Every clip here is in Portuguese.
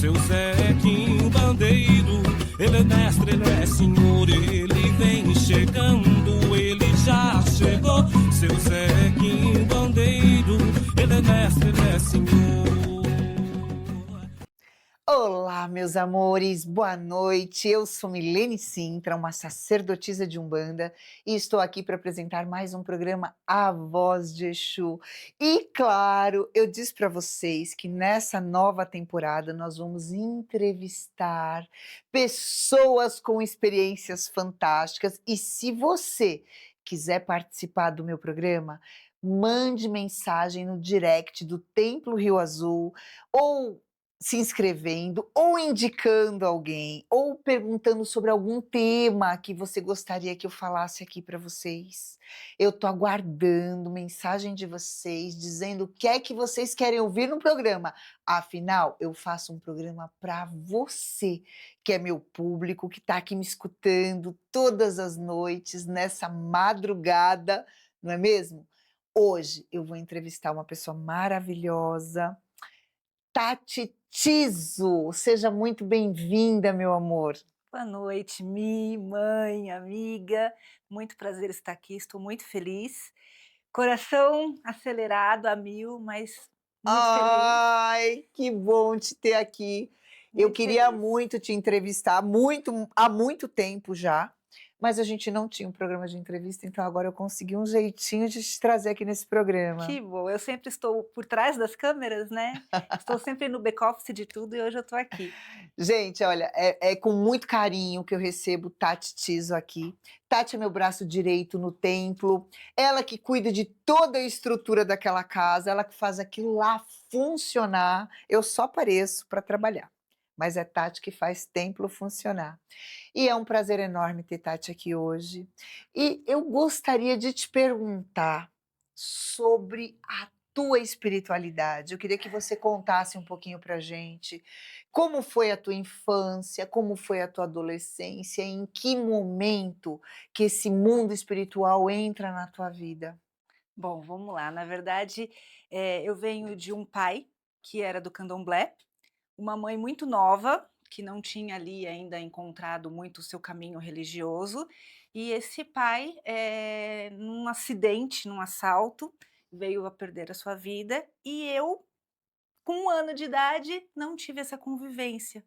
Seu Zé Bandeiro, ele é mestre, ele é senhor, ele vem chegando, ele já chegou. Seu Zé Bandeiro, ele é mestre, ele é senhor. Olá, meus amores, boa noite. Eu sou Milene Sintra, uma sacerdotisa de Umbanda, e estou aqui para apresentar mais um programa A Voz de Exu. E claro, eu disse para vocês que nessa nova temporada nós vamos entrevistar pessoas com experiências fantásticas. E se você quiser participar do meu programa, mande mensagem no direct do Templo Rio Azul ou se inscrevendo, ou indicando alguém, ou perguntando sobre algum tema que você gostaria que eu falasse aqui para vocês. Eu tô aguardando mensagem de vocês, dizendo o que é que vocês querem ouvir no programa. Afinal, eu faço um programa para você, que é meu público, que está aqui me escutando todas as noites, nessa madrugada, não é mesmo? Hoje eu vou entrevistar uma pessoa maravilhosa, Tati Tiso, seja muito bem-vinda, meu amor. Boa noite, mãe, amiga. Muito prazer estar aqui, estou muito feliz. Coração acelerado a mil, mas muito feliz, Ai, que bom te ter aqui. Eu muito queria feliz. muito te entrevistar, há muito tempo já, mas a gente não tinha um programa de entrevista, então agora eu consegui um jeitinho de te trazer aqui nesse programa. Que bom, eu sempre estou por trás das câmeras, né? Estou sempre no back-office de tudo e hoje eu estou aqui. Gente, olha, é com muito carinho que eu recebo Tati Tiso aqui. Tati é meu braço direito no templo, ela que cuida de toda a estrutura daquela casa, ela que faz aquilo lá funcionar. Eu só apareço para trabalhar, mas é Tati que faz templo funcionar. E é um prazer enorme ter Tati aqui hoje. E eu gostaria de te perguntar sobre a tua espiritualidade. Eu queria que você contasse um pouquinho pra gente como foi a tua infância, como foi a tua adolescência, em que momento que esse mundo espiritual entra na tua vida? Bom, vamos lá. Na verdade, eu venho de um pai que era do candomblé, uma mãe muito nova, que não tinha ali ainda encontrado muito o seu caminho religioso, e esse pai, num acidente, num assalto, veio a perder a sua vida, e eu, com 1 ano de idade, não tive essa convivência.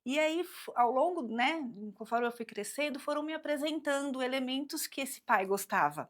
E aí, ao longo, né, conforme eu fui crescendo, foram me apresentando elementos que esse pai gostava.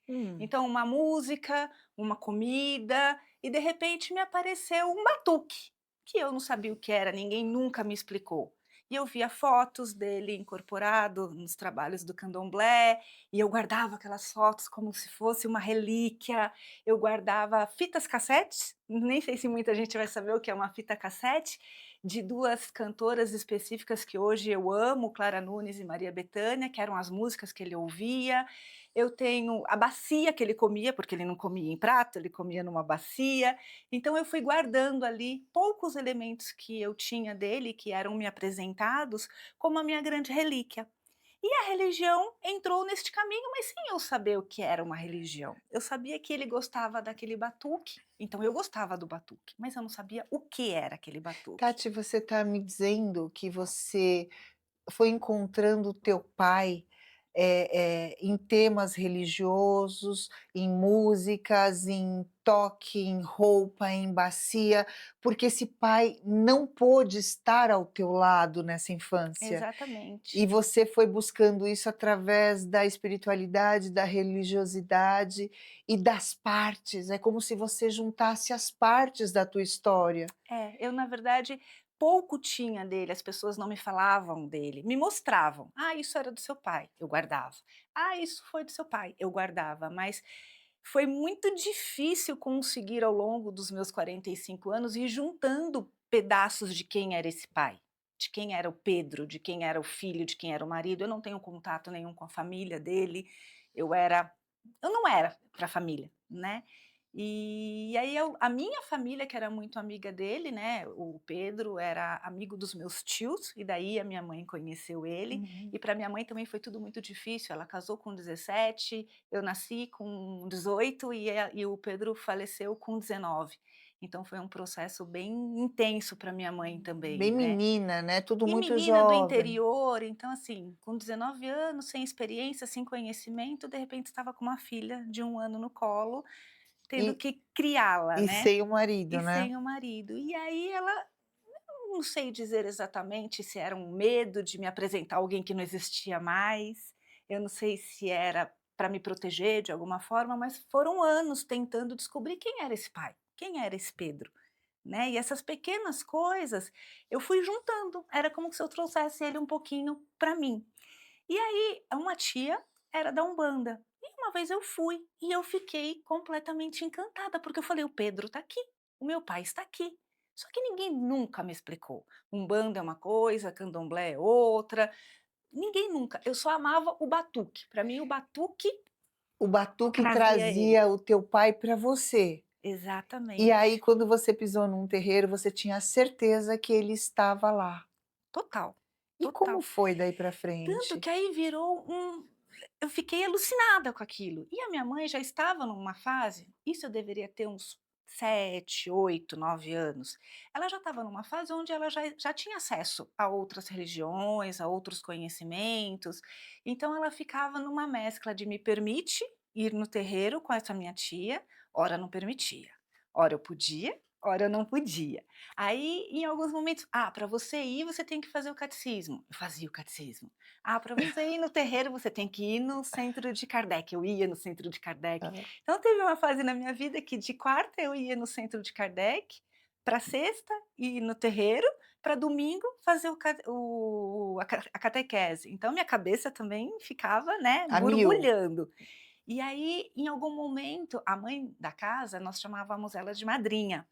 Hum. Então, uma música, uma comida, e de repente me apareceu um batuque, que eu não sabia o que era, ninguém nunca me explicou. E eu via fotos dele incorporado nos trabalhos do candomblé, e eu guardava aquelas fotos como se fosse uma relíquia. Eu guardava fitas cassetes, nem sei se muita gente vai saber o que é uma fita cassete, de 2 cantoras específicas que hoje eu amo, Clara Nunes e Maria Bethânia, que eram as músicas que ele ouvia. Eu tenho a bacia que ele comia, porque ele não comia em prato, ele comia numa bacia. Então eu fui guardando ali poucos elementos que eu tinha dele, que eram me apresentados, como a minha grande relíquia. E a religião entrou neste caminho, mas sem eu saber o que era uma religião. Eu sabia que ele gostava daquele batuque, então eu gostava do batuque, mas eu não sabia o que era aquele batuque. Tati, você está me dizendo que você foi encontrando o teu pai, em temas religiosos, em músicas, em toque, em roupa, em bacia, porque esse pai não pôde estar ao teu lado nessa infância. E Exatamente. você foi buscando isso através da espiritualidade, da religiosidade e das partes. É como se você juntasse as partes da tua história. Eu na verdade pouco tinha dele, as pessoas não me falavam dele, me mostravam: "Ah, isso era do seu pai", eu guardava. "Ah, isso foi do seu pai", eu guardava, mas foi muito difícil conseguir ao longo dos meus 45 anos ir juntando pedaços de quem era esse pai, de quem era o Pedro, de quem era o filho, de quem era o marido. Eu não tenho contato nenhum com a família dele, eu era eu não era para a família, né. E aí a minha família, que era muito amiga dele, né, o Pedro era amigo dos meus tios, e daí a minha mãe conheceu ele, Uhum. e para minha mãe também foi tudo muito difícil, ela casou com 17, eu nasci com 18 e o Pedro faleceu com 19. Então foi um processo bem intenso para minha mãe também, Bem né. menina, né, tudo E muito menina do jovem. interior, então assim, com 19 anos, sem experiência, sem conhecimento, de repente estava com uma filha de 1 ano no colo, tendo E que criá-la, e né, sem o e marido, né? sem o marido. E aí ela, não sei dizer exatamente se era um medo de me apresentar alguém que não existia mais, eu não sei se era para me proteger de alguma forma, mas foram anos tentando descobrir quem era esse pai, quem era esse Pedro, né. E essas pequenas coisas eu fui juntando, era como se eu trouxesse ele um pouquinho para mim. E aí, uma tia era da Umbanda, e uma vez eu fui, e eu fiquei completamente encantada, porque eu falei: "O Pedro está aqui, o meu pai está aqui". Só que ninguém nunca me explicou. Umbanda é uma coisa, candomblé é outra, ninguém nunca. Eu só amava o batuque, para mim o batuque O batuque trazia ele. trazia o teu pai para você. E aí Exatamente, quando você pisou num terreiro, você tinha certeza que ele estava lá. total, E como total. foi daí para Tanto frente? que aí virou eu fiquei alucinada com aquilo. E a minha mãe já estava numa fase, isso eu deveria ter uns 7, 8, 9 anos. Ela já estava numa fase onde ela já tinha acesso a outras religiões, a outros conhecimentos, então ela ficava numa mescla de me permite ir no terreiro com essa minha tia, ora não permitia, ora eu podia, ora eu não podia. Aí, em alguns momentos: "Ah, para você ir, você tem que fazer o catecismo". Eu fazia o catecismo. "Ah, para você ir no terreiro, você tem que ir no centro de Kardec". Eu ia no centro de Kardec. Hã. Então teve uma fase na minha vida que de quarta eu ia no centro de Kardec, para sexta ir no terreiro, para domingo fazer a catequese. Então minha cabeça também ficava, né, A mil. borbulhando. E aí, em algum momento, a mãe da casa, nós chamávamos ela de madrinha.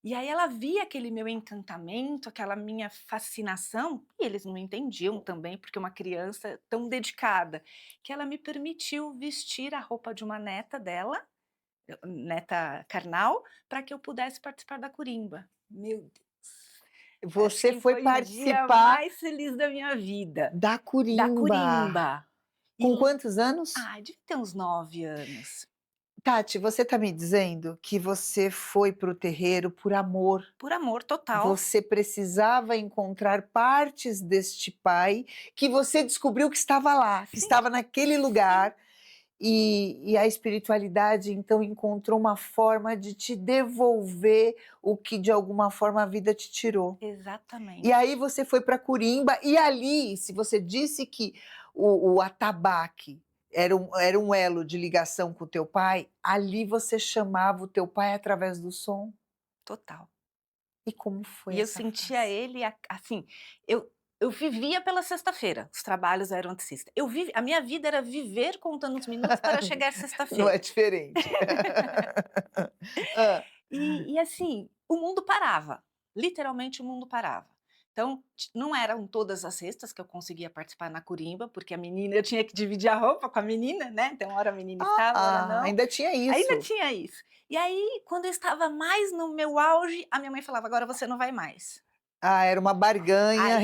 E aí ela via aquele meu encantamento, aquela minha fascinação, e eles não entendiam também, porque uma criança tão dedicada, que ela me permitiu vestir a roupa de uma neta dela, neta carnal, para que eu pudesse participar da curimba. Meu Deus, acho Você que foi foi o dia participar mais feliz da minha vida, da da curimba. curimba. E Com quantos anos? devia ter uns 9 anos, Tati, você está me dizendo que você foi para o terreiro por amor. por amor total. Você precisava encontrar partes deste pai que você descobriu que estava lá, que Sim, estava naquele sim, lugar, e a espiritualidade então encontrou uma forma de te devolver o que de alguma forma a vida te tirou. E exatamente. aí você foi para Corimba e ali, se você disse que o atabaque era um elo de ligação com o teu pai, ali você chamava o teu pai através do som? Total. E como foi E eu essa sentia fase? ele assim, eu vivia pela sexta-feira, os trabalhos eram de sexta. A minha vida era viver contando os minutos para chegar Não é sexta-feira. diferente. Hã. E assim, o mundo parava, literalmente o mundo parava. Então, não eram todas as sextas que eu conseguia participar na curimba, porque a menina eu tinha que dividir a roupa com a menina, né, então hora a menina estava, hora não. Ainda tinha Ainda isso. tinha isso. E aí, quando eu estava mais no meu auge, a minha mãe falava: "Agora você não vai mais". Era uma barganha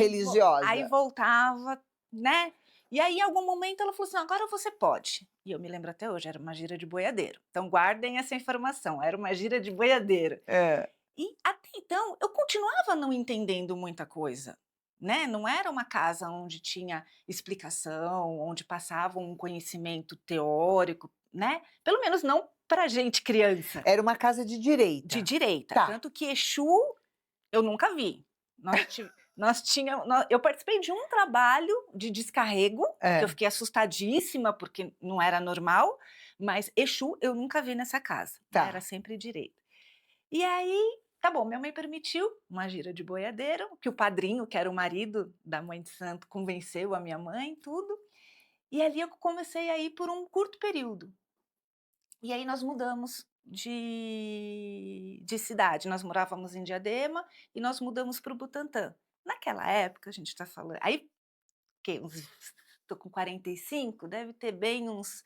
Aí religiosa. voltava, né. E aí, em algum momento, ela falou assim: "Agora você pode". E eu me lembro até hoje, era uma gira de boiadeiro. Então guardem essa informação, era uma gira de boiadeiro. É. E até então, eu continuava não entendendo muita coisa, né, não era uma casa onde tinha explicação, onde passava um conhecimento teórico, né, pelo menos não pra gente criança, Era uma casa de de direita. direita. Tá. Tanto que Exu eu nunca vi. Nós tínhamos eu participei de um trabalho de descarrego, que eu É, fiquei assustadíssima, porque não era normal, mas Exu eu nunca vi nessa casa, né, era tá. sempre direita. E aí, tá bom, minha mãe permitiu uma gira de boiadeiro, que o padrinho, que era o marido da mãe de santo, convenceu a minha mãe, tudo, e ali eu comecei a ir por um curto período. E aí nós mudamos de cidade, nós morávamos em Diadema e nós mudamos para o Butantã. Naquela época, a gente está falando aí, que uns tô com 45, deve ter bem uns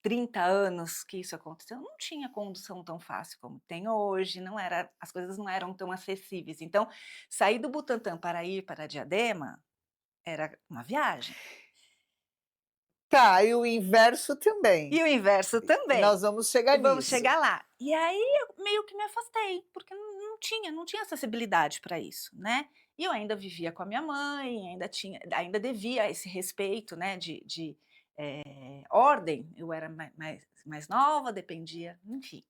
30 anos que isso aconteceu, não tinha condução tão fácil como tem hoje, não era, as coisas não eram tão acessíveis. Então, sair do Butantã para ir para Diadema era uma viagem. Tá, e o inverso também. E o inverso E também. nós vamos chegar Vamos nisso. chegar lá. E aí meio que me afastei, porque não tinha acessibilidade para isso, né. E eu ainda vivia com a minha mãe, ainda devia esse respeito, né, de ordem, eu era mais nova, dependia, enfim.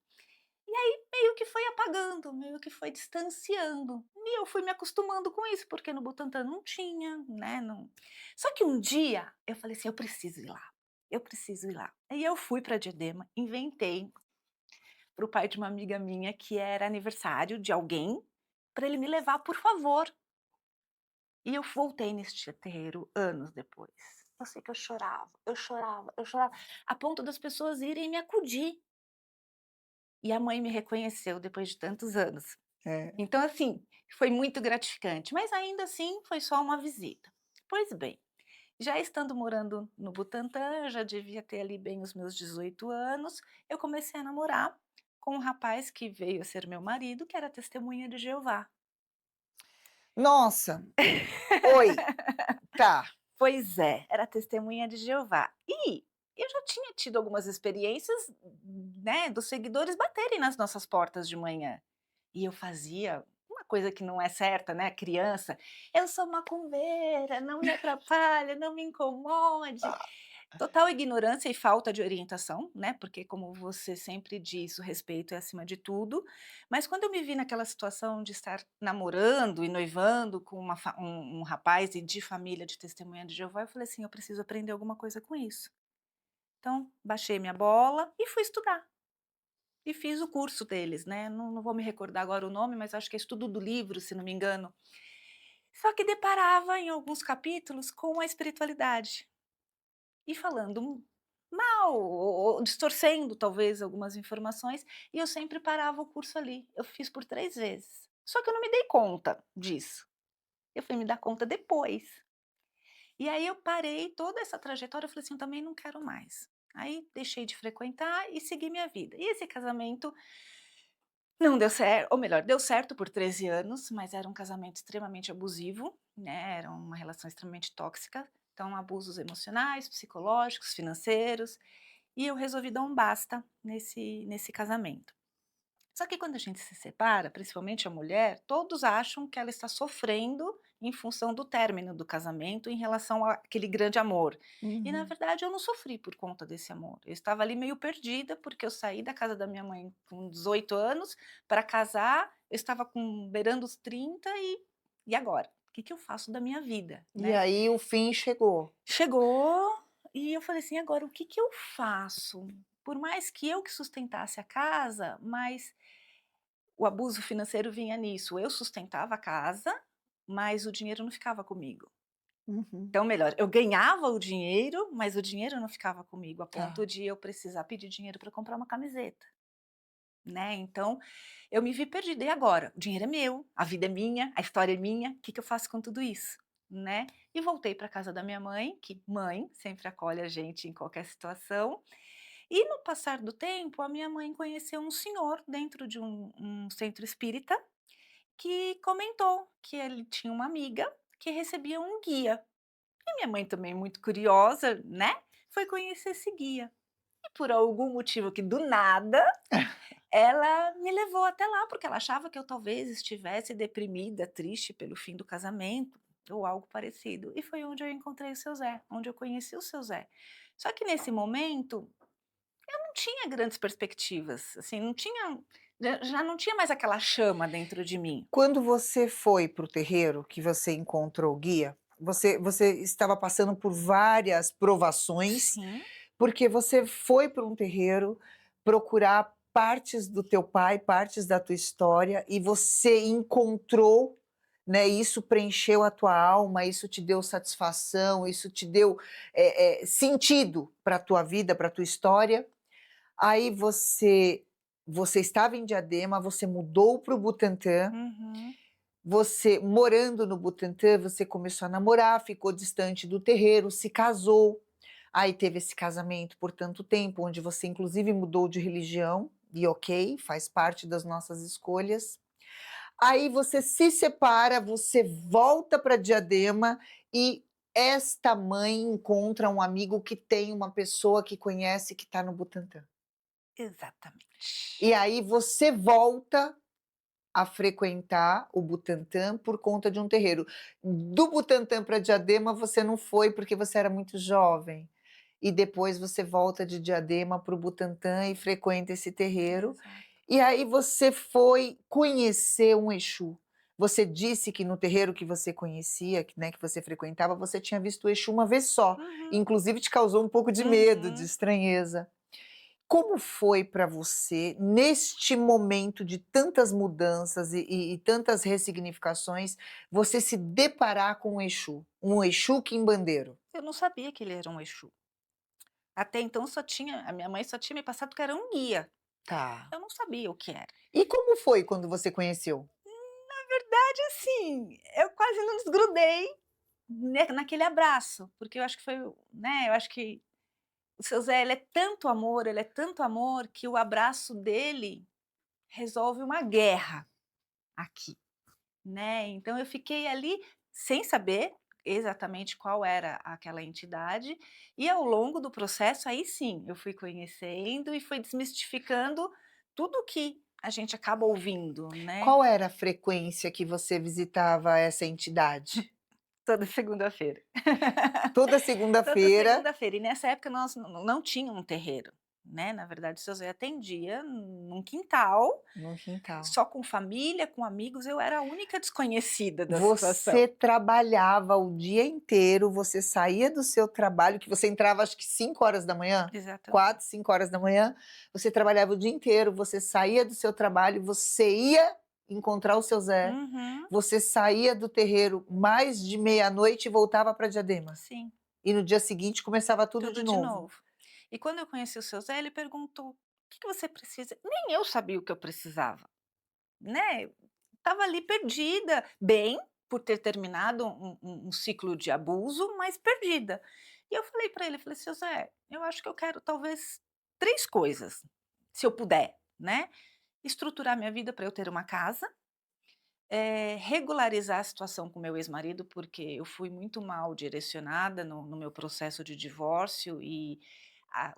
E aí meio que foi apagando, meio que foi distanciando. E eu fui me acostumando com isso, porque no Butantã não tinha, né, não. Só que um dia eu falei assim: "Eu preciso ir lá, eu preciso ir lá". Aí eu fui para Diadema, inventei para o pai de uma amiga minha que era aniversário de alguém, para ele me levar, por favor. E eu voltei neste terreiro anos depois. Eu sei que eu chorava, eu chorava, eu chorava, a ponto das pessoas irem me acudir. E a mãe me reconheceu depois de tantos anos. É. Então, assim, foi muito gratificante, mas ainda assim foi só uma visita. Pois bem, já estando morando no Butantã, eu já devia ter ali bem os meus 18 anos, eu comecei a namorar com um rapaz que veio a ser meu marido, que era testemunha de Jeová. Nossa! Oi, tá. Pois é, era testemunha de Jeová. E eu já tinha tido algumas experiências, né, dos seguidores baterem nas nossas portas de manhã. E eu fazia uma coisa que não é certa, né, criança: "Eu sou macumbeira, não me atrapalha, não me incomode". Total ignorância e falta de orientação, né, porque como você sempre diz, o respeito é acima de tudo, mas quando eu me vi naquela situação de estar namorando e noivando com um rapaz e de família de testemunha de Jeová, eu falei assim: "Eu preciso aprender alguma coisa com isso". Então, baixei minha bola e fui estudar. E fiz o curso deles, né, não vou me recordar agora o nome, mas acho que é Estudo do Livro, se não me engano. Só que deparava em alguns capítulos com a espiritualidade. E falando mal ou distorcendo talvez algumas informações, e eu sempre parava o curso ali. Eu fiz por 3 vezes. Só que eu não me dei conta disso. Eu fui me dar conta depois. E aí eu parei toda essa trajetória, eu falei assim: "Eu também não quero mais". Aí deixei de frequentar e segui minha vida. E esse casamento não deu certo, ou melhor, deu certo por 13 anos, mas era um casamento extremamente abusivo, né, era uma relação extremamente tóxica, então abusos emocionais, psicológicos, financeiros, e eu resolvi dar um basta nesse casamento. Só que quando a gente se separa, principalmente a mulher, todos acham que ela está sofrendo em função do término do casamento em relação àquele grande amor. E na Uhum. verdade eu não sofri por conta desse amor. Eu estava ali meio perdida, porque eu saí da casa da minha mãe com 18 anos para casar, eu estava com beirando os 30 e agora? O que que eu faço da minha vida, E né? aí o fim chegou. Chegou e eu falei assim: "Agora o que que eu faço?". Por mais que eu que sustentasse a casa, mas o abuso financeiro vinha nisso, eu sustentava a casa, mas o dinheiro não ficava comigo. Uhum. Então melhor, eu ganhava o dinheiro, mas o dinheiro não ficava comigo, a ponto Tá. de eu precisar pedir dinheiro para comprar uma camiseta, né, então eu me vi perdida. E agora? O dinheiro é meu, a vida é minha, a história é minha, o que que eu faço com tudo isso? Né. E voltei para casa da minha mãe, que mãe sempre acolhe a gente em qualquer situação, e no passar do tempo, a minha mãe conheceu um senhor dentro de um centro espírita, que comentou que ele tinha uma amiga que recebia um guia. E minha mãe também muito curiosa, né, foi conhecer esse guia. E por algum motivo que do nada, ela me levou até lá, porque ela achava que eu talvez estivesse deprimida, triste pelo fim do casamento, ou algo parecido. E foi onde eu encontrei o seu Zé, onde eu conheci o seu Zé. Só que nesse momento não tinha grandes perspectivas, assim, não tinha, já não tinha mais aquela chama dentro de mim. Quando você foi para o terreiro, que você encontrou o guia, você estava passando por várias provações, Sim. porque você foi para um terreiro procurar partes do teu pai, partes da tua história, e você encontrou, né, isso preencheu a tua alma, isso te deu satisfação, isso te deu, sentido para a tua vida, para a tua história. Aí você estava em Diadema, você mudou para o Butantã, Uhum. você morando no Butantã, você começou a namorar, ficou distante do terreiro, se casou, aí teve esse casamento por tanto tempo, onde você inclusive mudou de religião, e ok, faz parte das nossas escolhas. Aí você se separa, você volta para Diadema e esta mãe encontra um amigo que tem uma pessoa que conhece que está no Butantã. Exatamente. E aí você volta a frequentar o Butantã por conta de um terreiro. Do Butantã para Diadema você não foi porque você era muito jovem, e depois você volta de Diadema para o Butantã e frequenta esse terreiro. Exato. E aí você foi conhecer um Exu. Você disse que no terreiro que você conhecia, que, né, que você frequentava, você tinha visto o Exu uma vez só, Uhum, inclusive te causou um pouco de medo, de uhum. estranheza. Como foi para você, neste momento de tantas mudanças e tantas ressignificações, você se deparar com um Exu quimbandeiro? Eu não sabia que ele era um Exu. Até então a minha mãe só tinha me passado que era um guia, Tá. eu não sabia o que era. E como foi quando você conheceu? Na verdade, assim, eu quase não desgrudei, né, naquele abraço, porque eu acho que foi eu acho que o seu Zé, ele é tanto amor que o abraço dele resolve uma guerra aqui, né. Então eu fiquei ali sem saber exatamente qual era aquela entidade, e ao longo do processo, aí sim, eu fui conhecendo e fui desmistificando tudo que a gente acaba ouvindo, né, Qual era a frequência que você visitava essa entidade? toda segunda-feira. Toda Toda segunda-feira, segunda-feira. E nessa época nós não tinha um terreiro, né, na verdade o seu Zé atendia num quintal, no quintal. só com família, com amigos, eu era a única desconhecida da situação. Você trabalhava o dia inteiro, você saía do seu trabalho, que você entrava acho que 5 horas da manhã, Exatamente. 4, 5 horas da manhã, você trabalhava o dia inteiro, você saía do seu trabalho, você ia encontrar o seu Zé, Uhum, você saía do terreiro mais de meia-noite e voltava para Diadema. sim, E no dia seguinte começava tudo de tudo de novo. novo. E quando eu conheci o seu Zé, ele perguntou: "O que você precisa?" Nem eu sabia o que eu precisava, né, estava ali perdida, bem, por ter terminado um ciclo de abuso, mas perdida. E eu falei para ele, falei: "Seu Zé, eu acho que eu quero talvez 3 coisas, se eu puder, né, estruturar minha vida para eu ter uma casa, regularizar a situação com meu ex-marido, porque eu fui muito mal direcionada no meu processo de divórcio e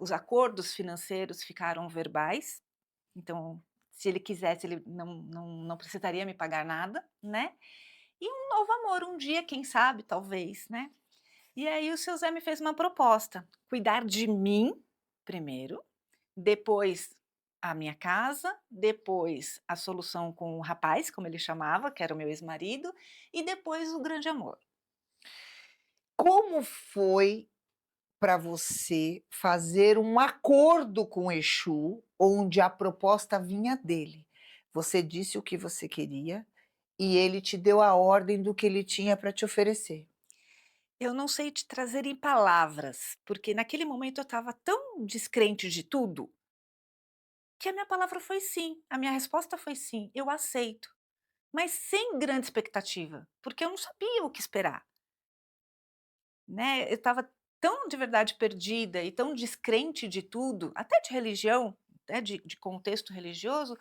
os acordos financeiros ficaram verbais, então se ele quisesse ele não precisaria me pagar nada, né, e um novo amor, um dia quem sabe, talvez, né. E aí o seu Zé me fez uma proposta, cuidar de mim primeiro, depois a minha casa, depois a solução com o rapaz, como ele chamava, que era o meu ex-marido, e depois o grande amor. Como foi para você fazer um acordo com o Exu, onde a proposta vinha dele? Você disse o que você queria e ele te deu a ordem do que ele tinha para te oferecer. Eu não sei te trazer em palavras, porque naquele momento eu estava tão descrente de tudo, que a minha palavra foi sim, a minha resposta foi sim, eu aceito, mas sem grande expectativa, porque eu não sabia o que esperar. Né, eu estava tão de verdade perdida e tão descrente de tudo, até de religião, até de contexto religioso,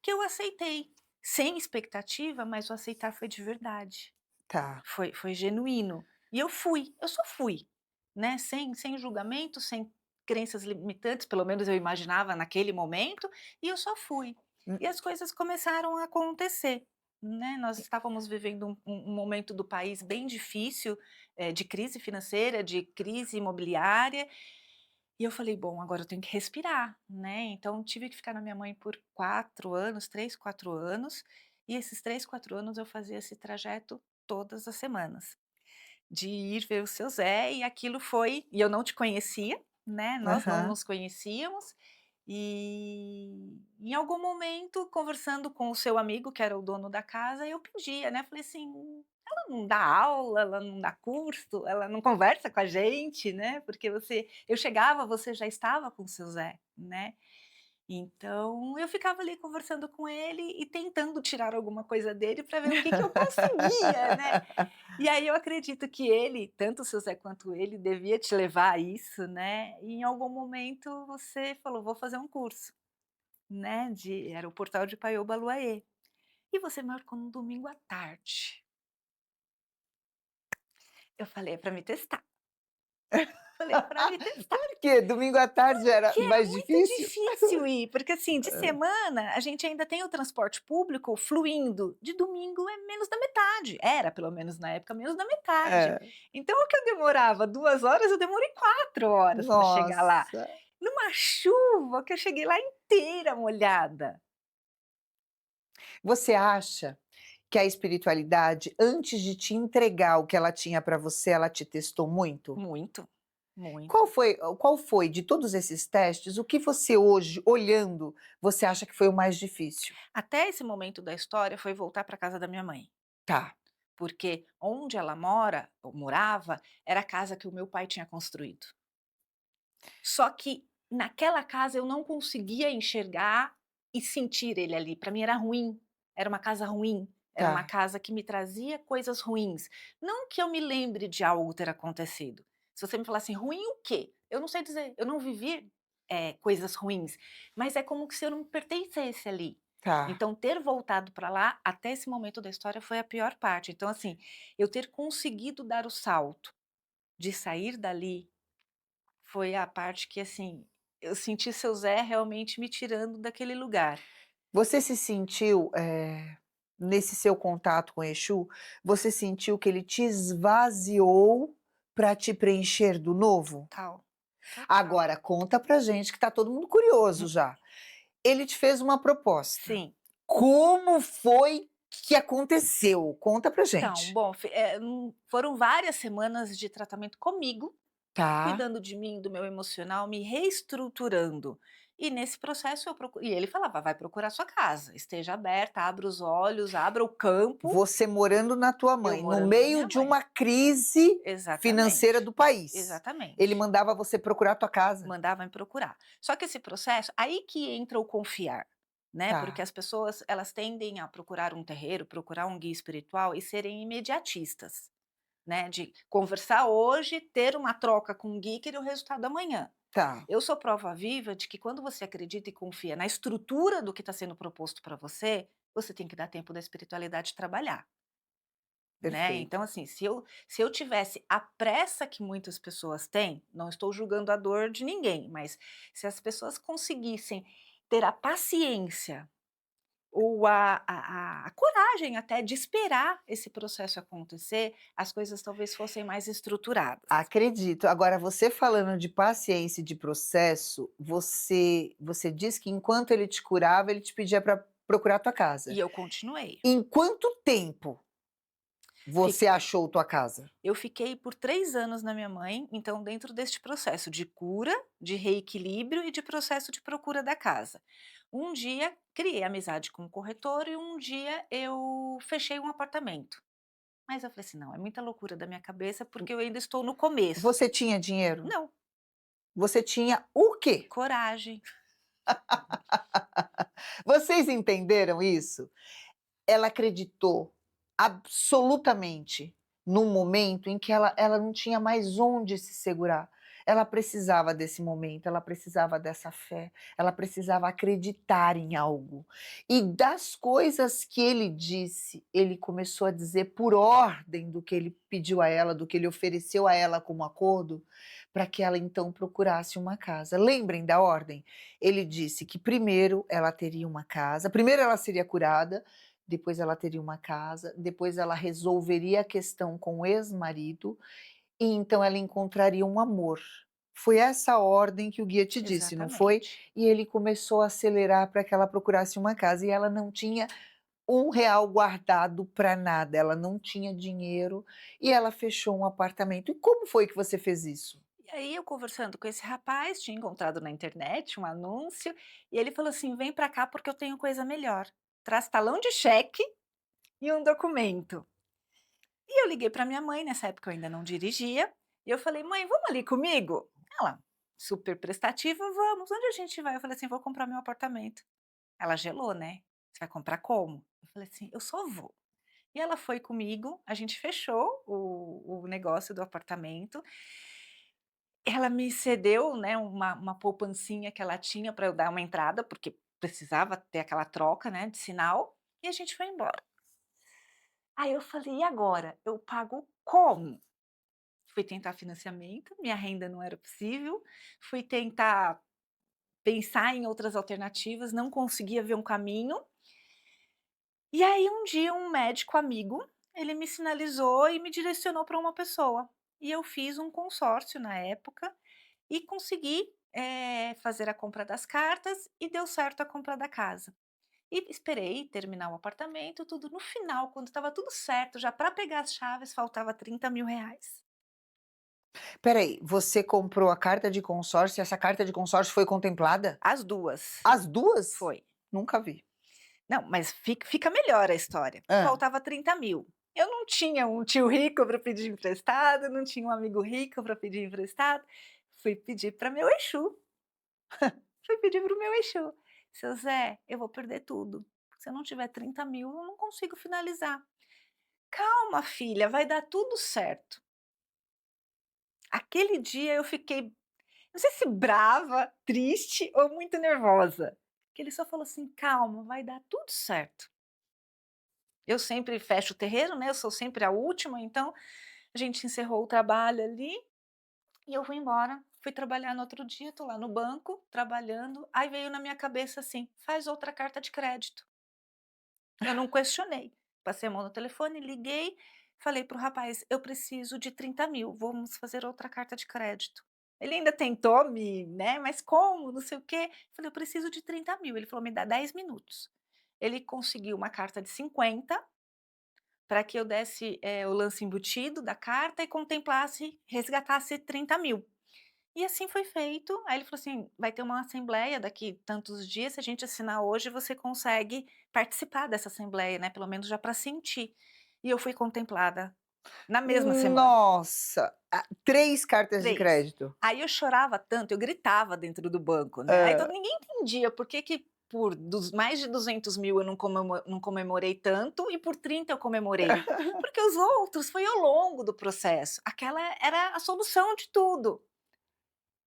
que eu aceitei, sem expectativa, mas o aceitar foi de verdade, Tá. foi genuíno. E eu só fui, né, sem julgamento, sem crenças limitantes, pelo menos eu imaginava naquele momento, e eu só fui. Hum, E as coisas começaram a acontecer, né, nós estávamos vivendo um momento do país bem difícil, de crise financeira, de crise imobiliária, e eu falei: "Bom, agora eu tenho que respirar", né, então tive que ficar na minha mãe por 4 anos, 3, 4 anos, e esses 3, 4 anos eu fazia esse trajeto todas as semanas, de ir ver o seu Zé e aquilo foi e eu não te conhecia, né, nós não aham. nos conhecíamos, e em algum momento conversando com o seu amigo que era o dono da casa, eu pedia, né, falei assim: "Ela não dá aula, ela não dá curso, ela não conversa com a gente, né, porque eu chegava, você já estava com o seu Zé, né". Então, eu ficava ali conversando com ele e tentando tirar alguma coisa dele para ver o que que eu conseguia, né. E aí eu acredito que ele, tanto o seu Zé quanto ele, devia te levar a isso, né, e em algum momento você falou: "Vou fazer um curso", né, era o Portal de Paiô Baluayê. E você marcou no domingo à tarde. Eu falei: "É para me testar". falei para ele testar. Por quê? Domingo à tarde era Que era mais muito difícil? difícil ir, porque assim, de Hã. semana a gente ainda tem o transporte público fluindo, de domingo é menos da metade, era pelo menos na época menos da metade. É. Então o que eu demorava 2 horas, eu demorei 4 horas para chegar lá, Nossa. numa chuva que eu cheguei lá inteira molhada. Você acha que a espiritualidade, antes de te entregar o que ela tinha para você, ela te testou muito? Muito, Qual muito. foi qual foi de todos esses testes, o que você hoje, olhando, você acha que foi o mais difícil? Até esse momento da história foi voltar para casa da minha mãe, Tá, porque onde ela mora, ou morava, era a casa que o meu pai tinha construído. Só que naquela casa eu não conseguia enxergar e sentir ele ali, para mim era ruim, era uma casa ruim, era uma tá, casa que me trazia coisas ruins. Não que eu me lembre de algo ter acontecido. Se você me falar assim: "Ruim o quê?", eu não sei dizer, eu não vivi, coisas ruins, mas é como que se eu não pertencesse ali. tá. Então ter voltado para lá, até esse momento da história, foi a pior parte. Então assim, eu ter conseguido dar o salto de sair dali foi a parte que, assim, eu senti seu Zé realmente me tirando daquele lugar. Você se sentiu, nesse seu contato com Exu, você sentiu que ele te esvaziou para te preencher do novo? Total, total. Agora conta pra gente que tá todo mundo curioso Hum, já. Ele te fez uma proposta. sim. Como foi que aconteceu? Conta pra Então, gente. bom, foram várias semanas de tratamento comigo, Tá. cuidando de mim, do meu emocional, me reestruturando. E nesse processo eu procu e ele falava: "Vai procurar sua casa, esteja aberta, abra os olhos, abra o campo", Você morando na tua eu mãe, no morando com a meio minha de mãe. uma crise financeira Exatamente, do país. Ele exatamente. mandava você procurar a tua casa? Mandava me procurar. Só que esse processo aí que entra o confiar, né, porque Tá. as pessoas elas tendem a procurar um terreiro, procurar um guia espiritual e serem imediatistas, né, de conversar hoje, ter uma troca com o guia e querer o resultado amanhã. Tá, Eu sou prova viva de que quando você acredita e confia na estrutura do que está sendo proposto para você, você tem que dar tempo da espiritualidade trabalhar. Né, perfeito. então assim, se eu tivesse a pressa que muitas pessoas têm, não estou julgando a dor de ninguém, mas se as pessoas conseguissem ter a paciência ou a coragem até de esperar esse processo acontecer, as coisas talvez fossem mais estruturadas. Acredito. Agora você falando de paciência e de processo, você diz que enquanto ele te curava, ele te pedia para procurar a tua E casa. eu continuei. Em quanto tempo Fi você achou tua casa? eu fiquei por 3 anos na minha mãe, então dentro deste processo de cura, de reequilíbrio e de processo de procura da casa. Um dia criei amizade com o corretor e um dia eu fechei um apartamento. Mas eu falei assim: "Não, é muita loucura da minha cabeça, porque eu ainda estou no começo". Você tinha dinheiro? Não, Você tinha o quê? coragem. Vocês entenderam isso? Ela acreditou absolutamente num momento em que ela não tinha mais onde se segurar. Ela precisava desse momento, ela precisava dessa fé, ela precisava acreditar em algo. E das coisas que ele disse, ele começou a dizer por ordem do que ele pediu a ela, do que ele ofereceu a ela como acordo, para que ela então procurasse uma casa. Lembrem da ordem? Ele disse que primeiro ela teria uma casa, primeiro ela seria curada, depois ela teria uma casa, depois ela resolveria a questão com o ex-marido, e então ela encontraria um amor. Foi essa ordem que o guia te disse, não foi? Exatamente. E ele começou a acelerar para que ela procurasse uma casa, e ela não tinha R$ 1 guardado para nada, ela não tinha dinheiro, e ela fechou um apartamento. E como foi que você fez isso? E aí eu conversando com esse rapaz, tinha encontrado na internet um anúncio, e ele falou assim: "Vem para cá porque eu tenho coisa melhor. Traz talão de cheque e um documento". E eu liguei para minha mãe, nessa época eu ainda não dirigia, e eu falei: "Mãe, vamos ali comigo?". Ela, super prestativa: "Vamos, onde a gente vai?". Eu falei assim: "Vou comprar meu apartamento". Ela gelou, né: "Você vai comprar como?". Eu falei assim: "Eu só vou". E ela foi comigo, a gente fechou o negócio do apartamento, ela me cedeu, né, uma poupancinha que ela tinha para eu dar uma entrada, porque precisava ter aquela troca, né, de sinal, e a gente foi embora. Aí eu falei: "E agora? Eu pago como?". fui tentar financiamento, minha renda não era possível, fui tentar pensar em outras alternativas, não conseguia ver um caminho. E aí um dia um médico amigo, ele me sinalizou e me direcionou para uma pessoa. E eu fiz um consórcio na época e consegui, fazer a compra das cartas e deu certo a compra da casa. E esperei terminar o apartamento, tudo. No final, quando estava tudo certo, já para pegar as chaves, faltava R$ 30.000. Espera aí, você comprou a carta de consórcio e essa carta de consórcio foi contemplada? As 2. As 2? Foi. Nunca vi. Não, mas fica melhor a história. Hã. Faltava 30.000. Eu não tinha um tio rico para pedir emprestado, não tinha um amigo rico para pedir emprestado, fui pedir para meu Exu, fui pedir para o meu Exu: "Seu Zé, eu vou perder tudo. Se eu não tiver 30.000, eu não consigo finalizar". "Calma filha, vai dar tudo certo". Aquele dia eu fiquei, não sei se brava, triste ou muito nervosa, que ele só falou assim: "Calma, vai dar tudo certo". Eu sempre fecho o terreiro, né, eu sou sempre a última, então a gente encerrou o trabalho ali e eu fui embora. Fui trabalhar no outro dia, tô lá no banco trabalhando, aí veio na minha cabeça assim: "Faz outra carta de crédito". Eu não questionei, passei a mão no telefone, liguei, falei para o rapaz: "Eu preciso de 30.000, vamos fazer outra carta de crédito". Ele ainda tentou me, né, "Mas como? Não sei o quê". Falei: "Eu preciso de 30.000". Ele falou: "Me dá 10 minutos". Ele conseguiu uma carta de 50 para que eu desse, o lance embutido da carta e contemplasse, resgatasse 30.000. E assim foi feito. Aí ele falou assim: "Vai ter uma assembleia daqui tantos dias, se a gente assinar hoje, você consegue participar dessa assembleia, né, pelo menos já para sentir". E eu fui contemplada na mesma semana. Nossa! 3 cartas de 3. crédito. Aí eu chorava tanto, eu gritava dentro do banco, né, aí Hã. todo ninguém entendia por que que por mais de 200.000 eu não comemorei tanto e por 30 eu comemorei. Porque os outros foi ao longo do processo, aquela era a solução de tudo.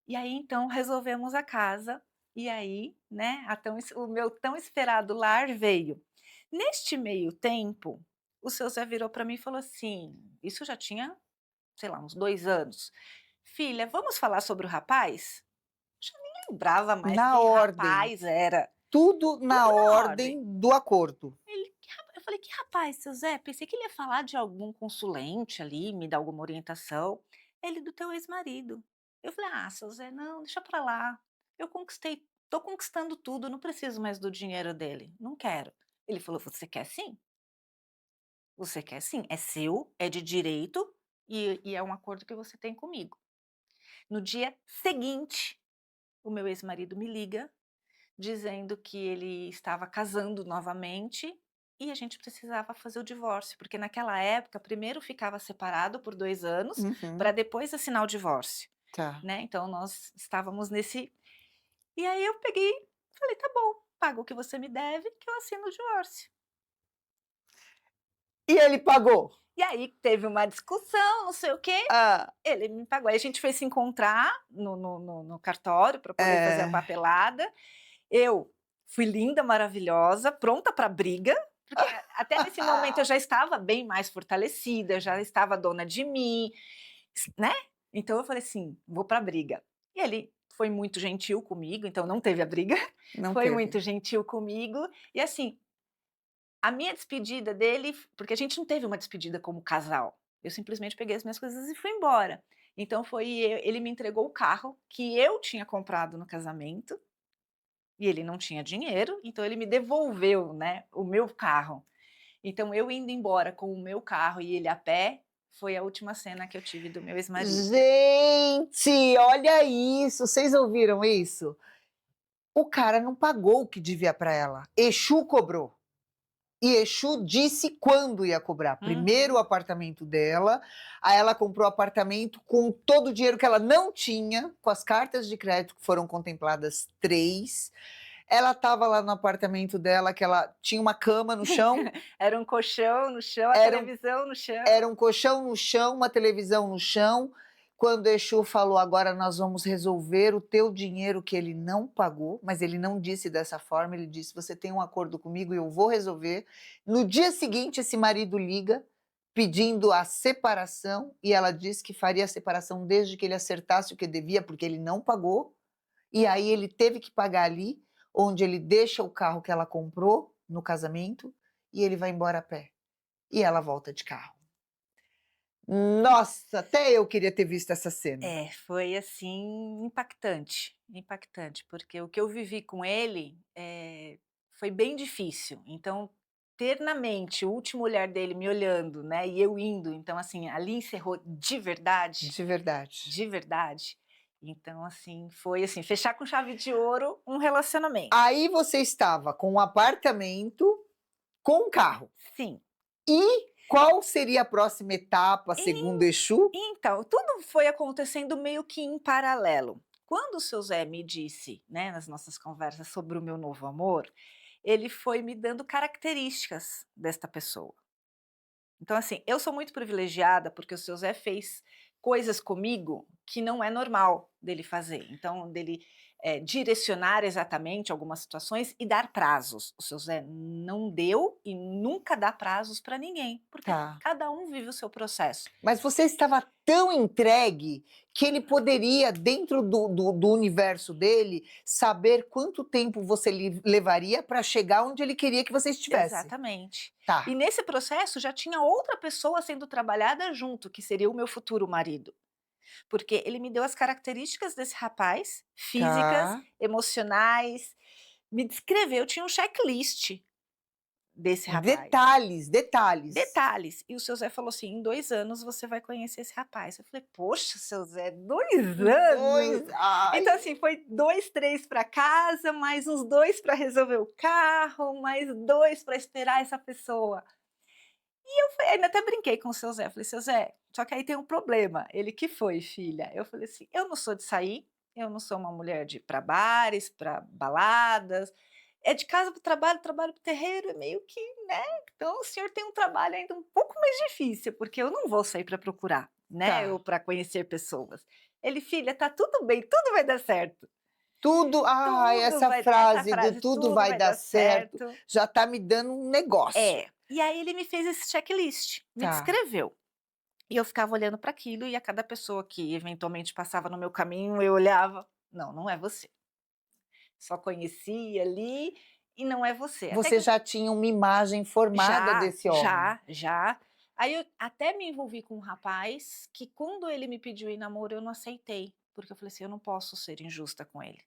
E aí então resolvemos a casa, e aí, né, o meu tão esperado lar veio. Neste meio tempo, o seu Zé virou para mim e falou assim, isso já tinha, sei lá, uns 2 anos: "Filha, vamos falar sobre o rapaz?". Já nem lembrava mais Na que ordem, rapaz era, tudo na tudo na ordem. ordem do acordo. Ele: "Que ra", eu falei: "Que rapaz, seu Zé?". Pensei que ele ia falar de algum consulente ali, me dar alguma orientação. Ele: "Do teu ex-marido". Eu falei: "Ah, seu Zé, não, deixa pra lá. Eu conquistei, tô conquistando tudo, não preciso mais do dinheiro dele, não quero". Ele falou: "Você quer sim, você quer sim, é seu, é de direito e é um acordo que você tem comigo". No dia seguinte, o meu ex-marido me liga dizendo que ele estava casando novamente e a gente precisava fazer o divórcio, porque naquela época primeiro ficava separado por 2 anos, para Uhum, depois assinar o divórcio, tá. né, então nós estávamos nesse, e aí eu peguei, falei: "Tá bom, paga o que você me deve que eu assino o divórcio". E ele pagou? E aí teve uma discussão, não sei o quê, Ah, ele me pagou, aí a gente foi se encontrar no cartório para poder fazer a é. papelada. Eu fui linda, maravilhosa, pronta para briga, porque até nesse momento eu já estava bem mais fortalecida, já estava dona de mim, né. Então eu falei assim: "Vou para briga". E ele foi muito gentil comigo, então não teve a briga, Não foi teve. muito gentil comigo, e assim, a minha despedida dele, porque a gente não teve uma despedida como casal, eu simplesmente peguei as minhas coisas e fui embora. Então foi, ele me entregou o carro que eu tinha comprado no casamento, e ele não tinha dinheiro, então ele me devolveu, né, o meu carro. Então eu indo embora com o meu carro e ele a pé, foi a última cena que eu tive do meu ex-marido. Gente, olha isso, vocês ouviram isso? O cara não pagou o que devia para ela, Exu cobrou. E Exu disse quando ia cobrar. Primeiro o Uhum. apartamento dela, aí ela comprou o apartamento com todo o dinheiro que ela não tinha, com as cartas de crédito que foram contempladas 3. Ela estava lá no apartamento dela, que ela tinha uma cama no chão, Era um colchão no chão, a era um televisão no chão. era um colchão no chão, uma televisão no chão. Quando Exu falou: "Agora nós vamos resolver o teu dinheiro que ele não pagou", mas ele não disse dessa forma, ele disse: "Você tem um acordo comigo e eu vou resolver". No dia seguinte esse marido liga pedindo a separação e ela disse que faria a separação desde que ele acertasse o que devia, porque ele não pagou. E aí ele teve que pagar ali, onde ele deixa o carro que ela comprou no casamento e ele vai embora a pé. E ela volta de carro. Nossa, até eu queria ter visto essa cena. Foi assim impactante, impactante, porque o que eu vivi com ele foi bem difícil. Então, ter na mente o último olhar dele me olhando, né, e eu indo, então assim, ali encerrou de verdade, De verdade. de verdade. Então, assim, foi assim, fechar com chave de ouro um relacionamento. Aí você estava com um apartamento, com um carro. Sim. E qual seria a próxima etapa, segundo Exu? Então, tudo foi acontecendo meio que em paralelo. Quando o seu Zé me disse, né, nas nossas conversas sobre o meu novo amor, ele foi me dando características desta pessoa. Então, assim, eu sou muito privilegiada porque o seu Zé fez coisas comigo que não é normal dele fazer. Então, dele direcionar exatamente algumas situações e dar prazos. O seu Zé não deu e nunca dá prazos para ninguém, porque Tá. cada um vive o seu processo. Mas você estava tão entregue que ele poderia, dentro do universo dele, saber quanto tempo você levaria para chegar onde ele queria que você estivesse. Exatamente. Tá. E nesse processo já tinha outra pessoa sendo trabalhada junto, que seria o meu futuro marido. Porque ele me deu as características desse rapaz, físicas, Tá. emocionais, me descreveu, tinha um checklist desse rapaz. Detalhes. Detalhes. E o seu Zé falou assim: em 2 anos você vai conhecer esse rapaz. Eu falei, poxa, seu Zé, 2 anos? Ai. Então, assim, foi 2, 3 para casa, mais uns 2 para resolver o carro, mais 2 para esperar essa pessoa. E eu ainda até brinquei com o seu Zé. Falei, seu Zé, só que aí tem um problema. Ele, que foi, filha? Eu falei assim: eu não sou de sair, eu não sou uma mulher de ir para bares, para baladas. É de casa para o trabalho para o terreiro, é meio que, né? Então o senhor tem um trabalho ainda um pouco mais difícil, porque eu não vou sair para procurar, né? Tá. Ou para conhecer pessoas. Ele, filha, tá tudo bem, tudo vai dar certo. Tudo, essa frase do tudo vai dar certo, já tá me dando um negócio. E aí ele me fez esse checklist, me Tá. descreveu. E eu ficava olhando para aquilo e a cada pessoa que eventualmente passava no meu caminho, eu olhava, não, não é você. Só conhecia ali e não é você. Até Você que já tinha uma imagem formada desse homem. já. Aí eu até me envolvi com um rapaz que quando ele me pediu em namoro eu não aceitei, porque eu falei assim, eu não posso ser injusta com ele.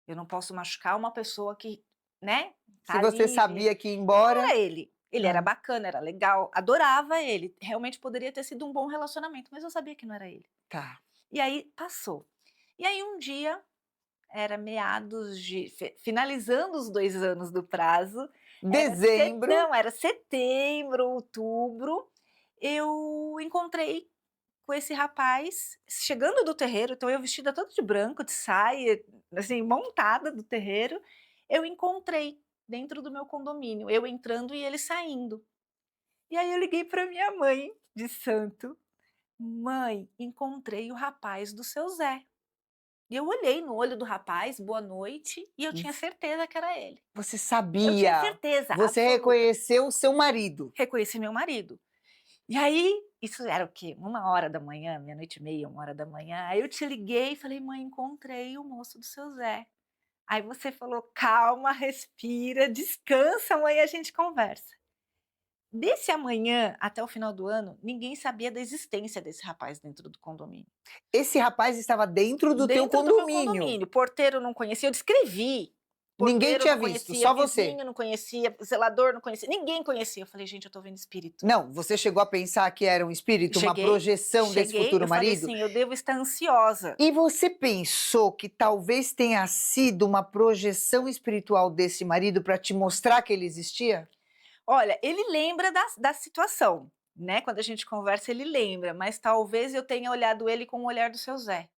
Eu não posso machucar uma pessoa que, né, Se tá você ali, sabia que ia embora. era ele. Ele era Ah. bacana, era legal, adorava ele. Realmente poderia ter sido um bom relacionamento, mas eu sabia que não era ele. Tá. E aí passou. E aí um dia, era meados de finalizando os 2 anos do prazo, Dezembro. era setembro, outubro, eu encontrei com esse rapaz, chegando do terreiro, então eu vestida toda de branco, de saia, assim, montada do terreiro, eu encontrei dentro do meu condomínio, eu entrando e ele saindo. E aí eu liguei para minha mãe de santo: "Mãe, encontrei o rapaz do seu Zé". E eu olhei no olho do rapaz, boa noite, e eu tinha certeza que era ele. Você Eu tinha sabia. certeza Você absoluta. reconheceu o seu marido. Reconheci meu marido. E aí, isso era o quê? 1h, meia-noite e meia, 1h. Aí eu te liguei e falei: "Mãe, encontrei o moço do seu Zé". Aí você falou: "Calma, respira, descansa, amanhã a gente conversa". Desse amanhã até o final do ano, ninguém sabia da existência desse rapaz dentro do condomínio. Esse rapaz estava dentro do teu Dentro do meu condomínio. condomínio, porteiro não conhecia, eu descrevi. Ninguém Porteiro tinha não visto, conhecia, só você. vizinho não conhecia, zelador não conhecia, ninguém conhecia. Eu falei: "Gente, eu tô vendo espírito". Não, você chegou a pensar que era um espírito, uma Cheguei, projeção desse futuro eu falei marido? assim: "Eu devo estar ansiosa". E você pensou que talvez tenha sido uma projeção espiritual desse marido para te mostrar que ele existia? Olha, ele lembra da situação, né, quando a gente conversa ele lembra, mas talvez eu tenha olhado ele com o olhar do seu Zé.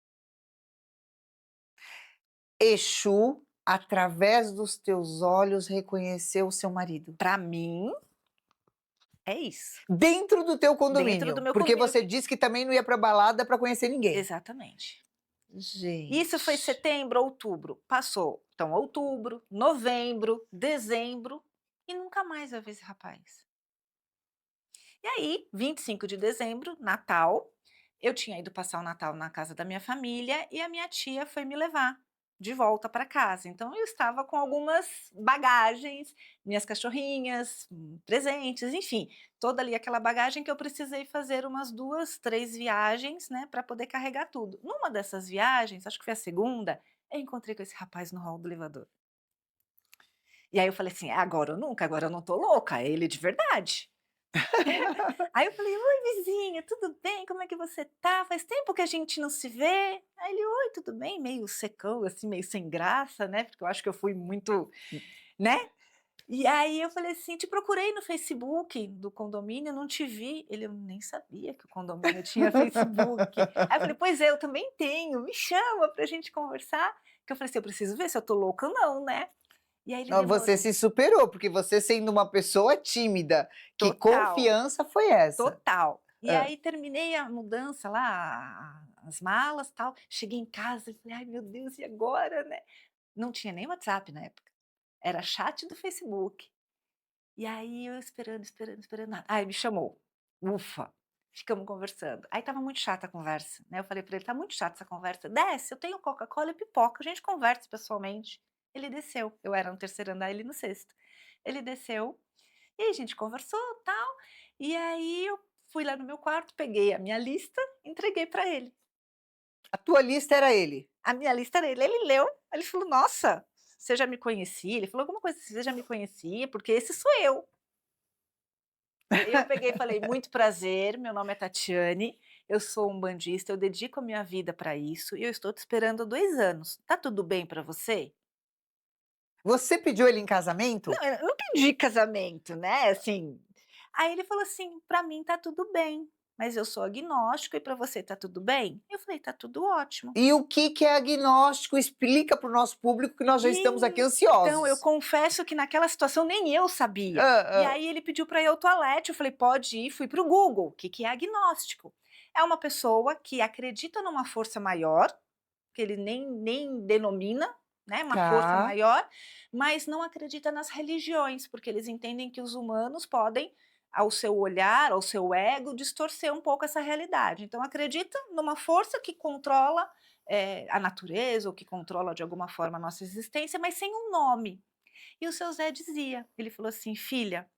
Exu, através dos teus olhos, reconheceu o seu marido. Pra mim, é isso. Dentro do teu condomínio. Dentro do meu Porque condomínio. você disse que também não ia pra balada para conhecer ninguém. Exatamente. Gente. Isso foi setembro, outubro. Passou, então, outubro, novembro, dezembro e nunca mais eu vi esse rapaz. E aí, 25 de dezembro, Natal, eu tinha ido passar o Natal na casa da minha família e a minha tia foi me levar de volta para casa. Então eu estava com algumas bagagens, minhas cachorrinhas, presentes, enfim, toda ali aquela bagagem que eu precisei fazer umas 2, 3 viagens, né, para poder carregar tudo. Numa dessas viagens, acho que foi a segunda, eu encontrei com esse rapaz no hall do elevador. E aí eu falei assim: "É agora ou nunca, agora eu não tô louca, é ele de verdade". Aí eu falei: "Oi, vizinha, tudo bem? Como é que você tá? Faz tempo que a gente não se vê". Aí ele: "Oi, tudo bem?", meio secão, assim, meio sem graça, né, porque eu acho que eu fui muito, né. E aí eu falei assim: "Te procurei no Facebook do condomínio, não te vi". Ele: "Eu nem sabia que o condomínio tinha Facebook". Aí eu falei: "Pois é, eu também tenho, me chama pra gente conversar", que eu falei assim: "Eu preciso ver se eu tô louca ou não, né". E aí ele Não, você demorou. se superou, porque você sendo uma pessoa tímida, que Total. confiança foi essa? Total. E Hã. aí terminei a mudança lá, as malas, tal, cheguei em casa e falei: "Ai meu Deus, e agora, né?". Não tinha nem WhatsApp na época, era chat do Facebook. E aí eu esperando, esperando, esperando nada. Aí me chamou. Ufa, ficamos conversando. Aí estava muito chata a conversa, né, eu falei para ele: "Tá muito chata essa conversa, desce, eu tenho Coca-Cola e pipoca, a gente conversa pessoalmente". Ele desceu, eu era no terceiro andar, ele no sexto. Ele desceu e aí a gente conversou, tal, e aí eu fui lá no meu quarto, peguei a minha lista, entreguei para ele. A tua lista era ele? A minha lista era ele, ele leu, ele falou: "Nossa, você já me conhecia?", ele falou alguma coisa assim: "Você já me conhecia? Porque esse sou eu". Aí eu peguei e falei: "Muito prazer, meu nome é Tatiane, eu sou umbandista, eu dedico a minha vida para isso e eu estou te esperando há 2 anos. Tá tudo bem para você?". Você pediu ele em casamento? Não, eu não pedi casamento, né, assim. Aí ele falou assim: "Pra mim tá tudo bem, mas eu sou agnóstico e pra você tá tudo bem?". Eu falei: "Tá tudo ótimo". E o que que é agnóstico? Explica para o nosso público que nós já estamos aqui Então, eu ansiosos. confesso que naquela situação nem eu sabia. Hã, E hã. aí ele pediu para ir ao toalete, eu falei: "Pode ir", fui para o Google, o que que é agnóstico? É uma pessoa que acredita numa força maior, que ele nem denomina, né, uma força Tá. maior, mas não acredita nas religiões, porque eles entendem que os humanos podem, ao seu olhar, ao seu ego, distorcer um pouco essa realidade. Então acredita numa força que controla, a natureza ou que controla de alguma forma a nossa existência, mas sem um nome. E o seu Zé dizia, ele falou assim: "Filha,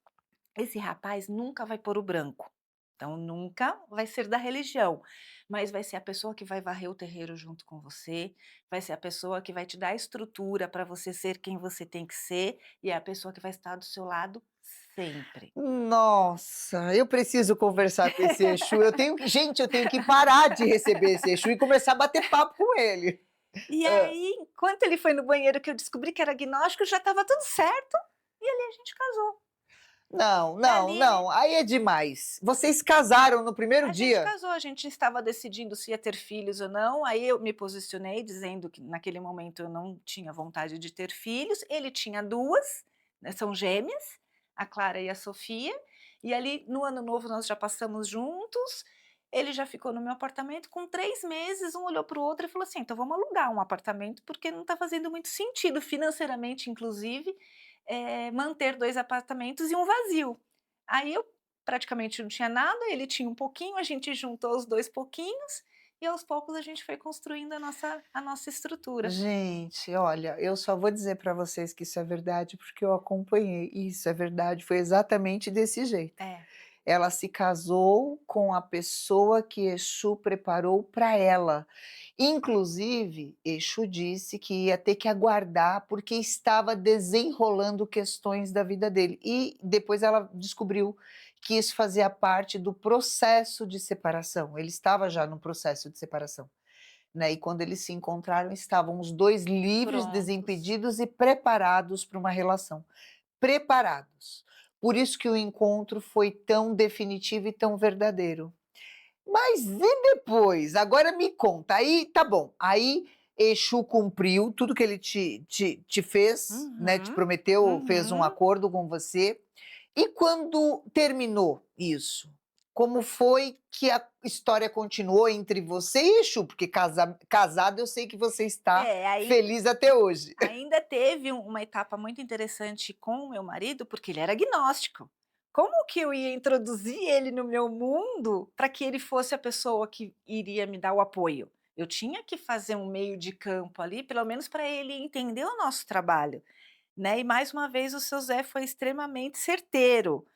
esse rapaz nunca vai pôr o branco, então nunca vai ser da religião, mas vai ser a pessoa que vai varrer o terreiro junto com você, vai ser a pessoa que vai te dar a estrutura para você ser quem você tem que ser, e é a pessoa que vai estar do seu lado sempre". Nossa, eu preciso conversar com esse Exu, eu tenho que parar de receber esse Exu e começar a bater papo com ele. E Hã. aí, enquanto ele foi no banheiro que eu descobri que era agnóstico, já estava tudo certo, e ali a gente casou. Não, não, Dali não, aí é demais. Vocês casaram no primeiro a gente dia? casou, a gente estava decidindo se ia ter filhos ou não, aí eu me posicionei dizendo que naquele momento eu não tinha vontade de ter filhos, ele tinha 2, né, são gêmeas, a Clara e a Sofia, e ali no ano novo nós já passamos juntos, ele já ficou no meu apartamento, com 3 meses um olhou para o outro e falou assim: "Então vamos alugar um apartamento, porque não está fazendo muito sentido financeiramente inclusive, manter 2 apartamentos e um vazio". Aí eu praticamente não tinha nada, ele tinha um pouquinho, a gente juntou os 2 pouquinhos, e aos poucos a gente foi construindo a nossa estrutura. Gente, olha, eu só vou dizer para vocês que isso é verdade, porque eu acompanhei. Isso é verdade, foi exatamente desse jeito. É, Ela se casou com a pessoa que Exu preparou para ela. Inclusive, Exu disse que ia ter que aguardar, porque estava desenrolando questões da vida dele. E depois ela descobriu que isso fazia parte do processo de separação. Ele estava já no processo de separação, né? E quando eles se encontraram, estavam os dois livres, prontos. desimpedidos e preparados para uma relação. Preparados. Por isso que o encontro foi tão definitivo e tão verdadeiro. Mas e depois? Agora me conta, aí tá bom, aí Exu cumpriu tudo que ele te fez, né, te Uhum, prometeu, fez um uhum. acordo com você. E quando terminou isso, como foi que a história continuou entre você e Exu? Porque casado eu sei que você está É, ainda feliz até hoje. ainda teve uma etapa muito interessante com o meu marido, porque ele era agnóstico. como que eu ia introduzir ele no meu mundo para que ele fosse a pessoa que iria me dar o apoio? Eu tinha que fazer um meio de campo ali, pelo menos para ele entender o nosso trabalho, né. E mais uma vez o seu Zé foi extremamente certeiro,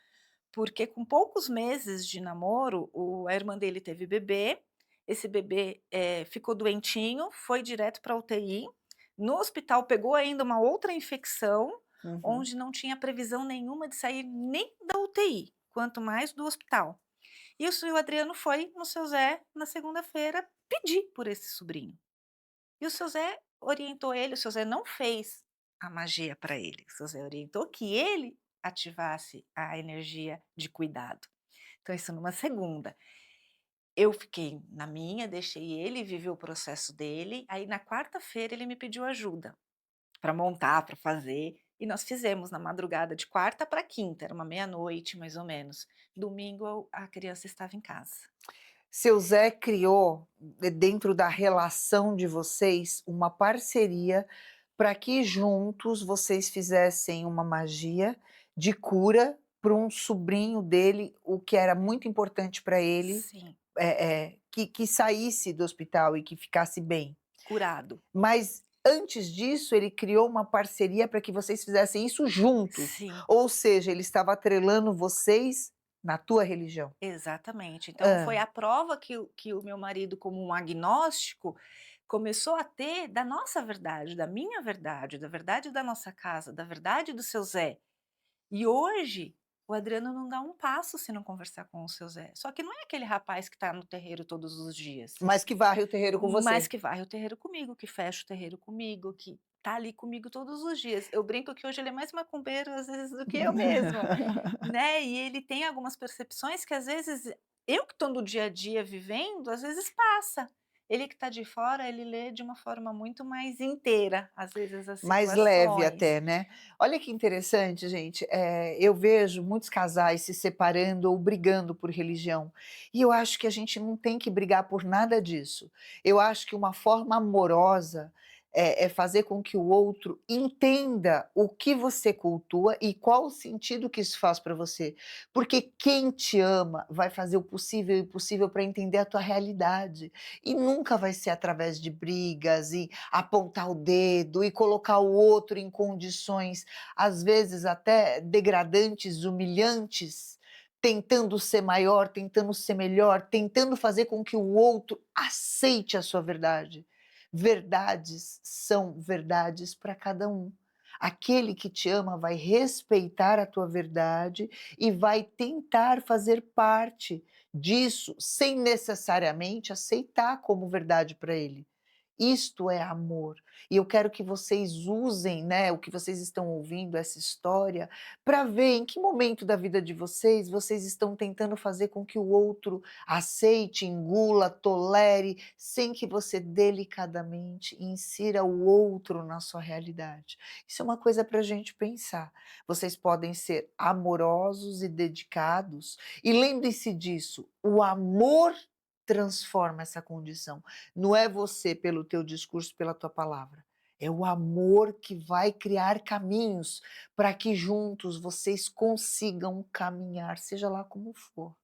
porque com poucos meses de namoro, a irmã dele teve bebê, esse bebê, ficou doentinho, foi direto pra UTI, no hospital pegou ainda uma outra infecção, Uhum. onde não tinha previsão nenhuma de sair nem da UTI, quanto mais do hospital. E o Adriano foi no seu Zé, na segunda-feira, pedir por esse sobrinho. E o seu Zé orientou ele, o seu Zé não fez a magia para ele, o seu Zé orientou que ele ativasse a energia de cuidado. Então isso numa segunda. Eu fiquei na minha, deixei ele viver o processo dele, aí na quarta-feira ele me pediu ajuda para montar, para fazer, e nós fizemos na madrugada de quarta para quinta, era uma meia-noite mais ou menos. Domingo a criança estava em casa. Seu Zé criou, dentro da relação de vocês, uma parceria para que juntos vocês fizessem uma magia de cura para um sobrinho dele, o que era muito importante para ele, Sim, que saísse do hospital e que ficasse bem. curado. Mas antes disso, ele criou uma parceria para que vocês fizessem isso juntos, Sim. ou seja, ele estava atrelando vocês na tua religião. Exatamente. Então foi Hã. a prova que o meu marido, como um agnóstico, começou a ter da nossa verdade, da minha verdade, da verdade da nossa casa, da verdade do seu Zé. E hoje, o Adriano não dá um passo se não conversar com o seu Zé. Só que não é aquele rapaz que está no terreiro todos os dias. Mas que varre o terreiro com Mas você. que varre o terreiro comigo, que fecha o terreiro comigo, que tá ali comigo todos os dias. Eu brinco que hoje ele é mais macumbeiro, às vezes, do que eu mesma, né. E ele tem algumas percepções que, às vezes, eu que estou no dia a dia vivendo, às vezes passa. Ele que está de fora, ele lê de uma forma muito mais inteira, às vezes, as Mais leve situações. até, né. Olha que interessante, gente, eu vejo muitos casais se separando ou brigando por religião, e eu acho que a gente não tem que brigar por nada disso. Eu acho que uma forma amorosa é fazer com que o outro entenda o que você cultua e qual o sentido que isso faz para você, porque quem te ama vai fazer o possível e o impossível para entender a tua realidade, e nunca vai ser através de brigas e apontar o dedo e colocar o outro em condições, às vezes até degradantes, humilhantes, tentando ser maior, tentando ser melhor, tentando fazer com que o outro aceite a sua verdade. Verdades são verdades para cada um. Aquele que te ama vai respeitar a tua verdade e vai tentar fazer parte disso, sem necessariamente aceitar como verdade para ele. Isto é amor. E eu quero que vocês usem, né, o que vocês estão ouvindo, essa história, para ver em que momento da vida de vocês estão tentando fazer com que o outro aceite, engula, tolere, sem que você delicadamente insira o outro na sua realidade. Isso é uma coisa para a gente pensar. Vocês podem ser amorosos e dedicados, e lembre-se disso, o amor transforma essa condição. Não é você pelo teu discurso, pela tua palavra. É o amor que vai criar caminhos para que juntos vocês consigam caminhar, seja lá como for.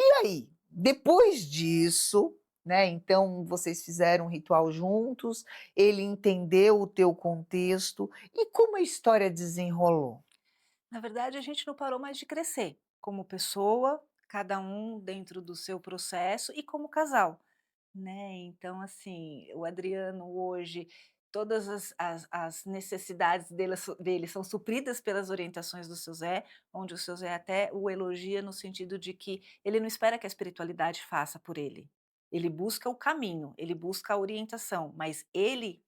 E aí, depois disso, né, então vocês fizeram um ritual juntos, ele entendeu o teu contexto, e como a história desenrolou? Na verdade, a gente não parou mais de crescer, como pessoa, cada um dentro do seu processo e como casal, né. Então, assim, o Adriano hoje, todas as necessidades dele são supridas pelas orientações do seu Zé, onde o seu Zé até o elogia no sentido de que ele não espera que a espiritualidade faça por ele. Ele busca o caminho, ele busca a orientação, mas ele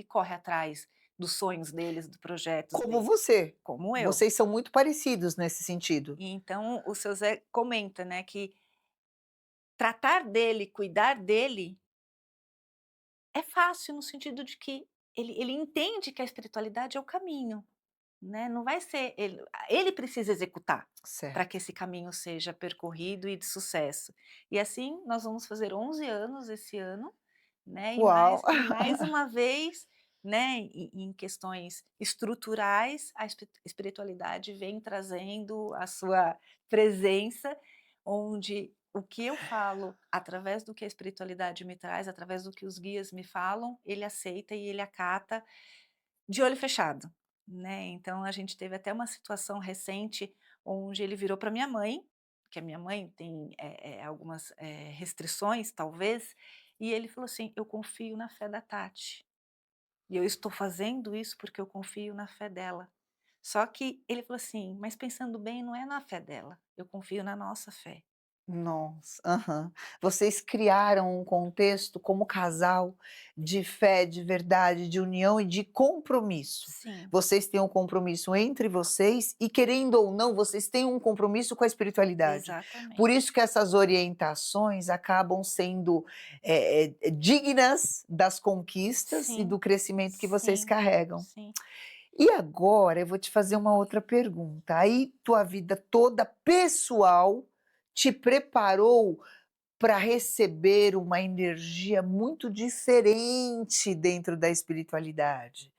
corre atrás dos sonhos deles, dos projetos Como dele, você. como eu. Vocês são muito parecidos nesse sentido. E então o seu Zé comenta, né, que tratar dele, cuidar dele, é fácil no sentido de que ele entende que a espiritualidade é o caminho, né, não vai ser ele precisa executar para que Certo. esse caminho seja percorrido e de sucesso. E assim nós vamos fazer 11 anos esse ano, né, Uau! e mais uma vez né, em questões estruturais, a espiritualidade vem trazendo a sua presença, onde o que eu falo através do que a espiritualidade me traz, através do que os guias me falam, ele aceita e ele acata de olho fechado, né. Então a gente teve até uma situação recente, onde ele virou para minha mãe, que a minha mãe tem, algumas, restrições talvez, e ele falou assim: "Eu confio na fé da Tati, e eu estou fazendo isso porque eu confio na fé dela". Só que ele falou assim: "Mas pensando bem, não é na fé dela, eu confio na nossa fé". Nossa, aham. Vocês criaram um contexto como casal de fé, de verdade, de união e de compromisso. Sim, Vocês têm um compromisso entre vocês e, querendo ou não, vocês têm um compromisso com a espiritualidade. Por exatamente. isso que essas orientações acabam sendo, dignas das conquistas e Sim, do crescimento que vocês sim, carregam. sim. E agora eu vou te fazer uma outra pergunta. Aí tua vida toda pessoal te preparou para receber uma energia muito diferente dentro da espiritualidade.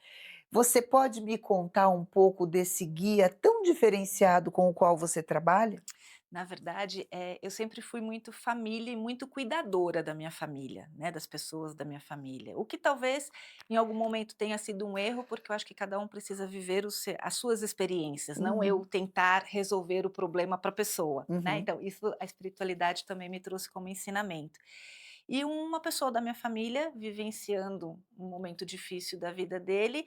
Você pode me contar um pouco desse guia tão diferenciado com o qual você trabalha? Na verdade, eu sempre fui muito família e muito cuidadora da minha família, né, das pessoas da minha família. O que talvez em algum momento tenha sido um erro, porque eu acho que cada um precisa viver as suas experiências, não eu Uhum, tentar resolver o problema para a pessoa, né. uhum. Então isso a espiritualidade também me trouxe como ensinamento. E uma pessoa da minha família vivenciando um momento difícil da vida dele,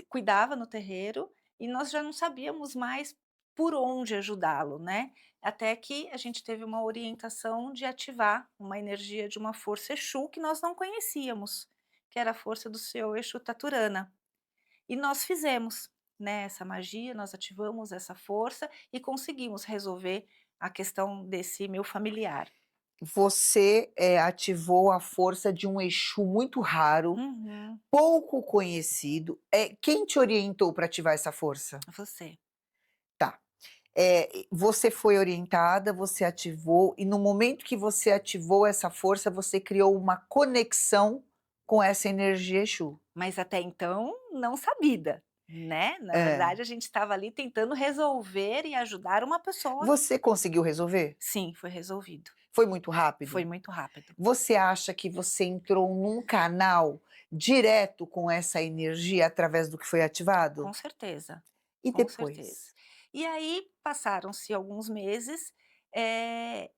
cuidava no terreiro e nós já não sabíamos mais por onde ajudá-lo, né? Até que a gente teve uma orientação de ativar uma energia de uma força Exu que nós não conhecíamos, que era a força do seu Exu Taturana. E nós fizemos, né, essa magia, nós ativamos essa força e conseguimos resolver a questão desse meu familiar. Você, ativou a força de um Exu muito raro, Uhum, pouco conhecido. Quem te orientou para ativar essa força? você. Tá. Você foi orientada, você ativou, e no momento que você ativou essa força, você criou uma conexão com essa energia Exu. Mas até então não sabida, né, na É. verdade a gente estava ali tentando resolver e ajudar uma pessoa. Você conseguiu resolver? Sim, foi resolvido. Foi muito Foi rápido? muito rápido. Você acha que você entrou num canal direto com essa energia através do que foi Com ativado? certeza, E com certeza. depois? E aí passaram-se alguns meses, eh,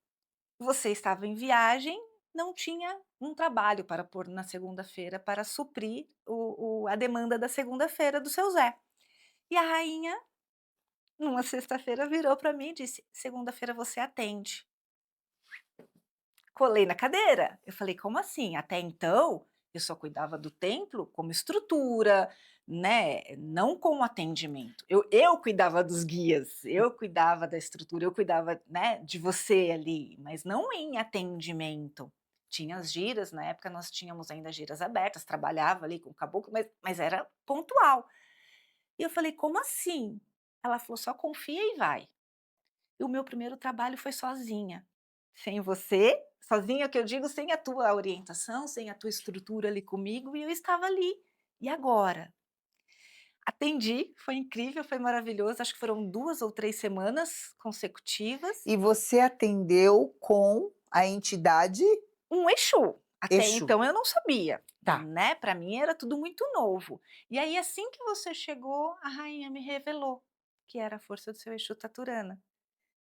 você estava em viagem, não tinha um trabalho para pôr na segunda-feira para suprir a demanda da segunda-feira do seu Zé. E a rainha, numa sexta-feira, virou para mim e disse: "Segunda-feira você atende". Colei na cadeira. Eu falei: "Como assim? Até então, eu só cuidava do templo como estrutura, né, não como atendimento". Eu cuidava dos guias, eu cuidava da estrutura, eu cuidava, né, de você ali, mas não em atendimento. Tinha as giras, na época nós tínhamos ainda giras abertas, trabalhava ali com o caboclo, mas era pontual. E eu falei: "Como assim?". Ela falou: "Só confia e vai". E o meu primeiro trabalho foi sozinha, sem você, sozinha que eu digo sem a tua orientação, sem a tua estrutura ali comigo, e eu estava ali. E agora? Atendi, foi incrível, foi maravilhoso, acho que foram 2 ou 3 semanas consecutivas. E você atendeu com a entidade Um Exu, até Exu. então eu não sabia, Tá. né, para mim era tudo muito novo. E aí assim que você chegou, a rainha me revelou que era a força do seu Exu Taturana.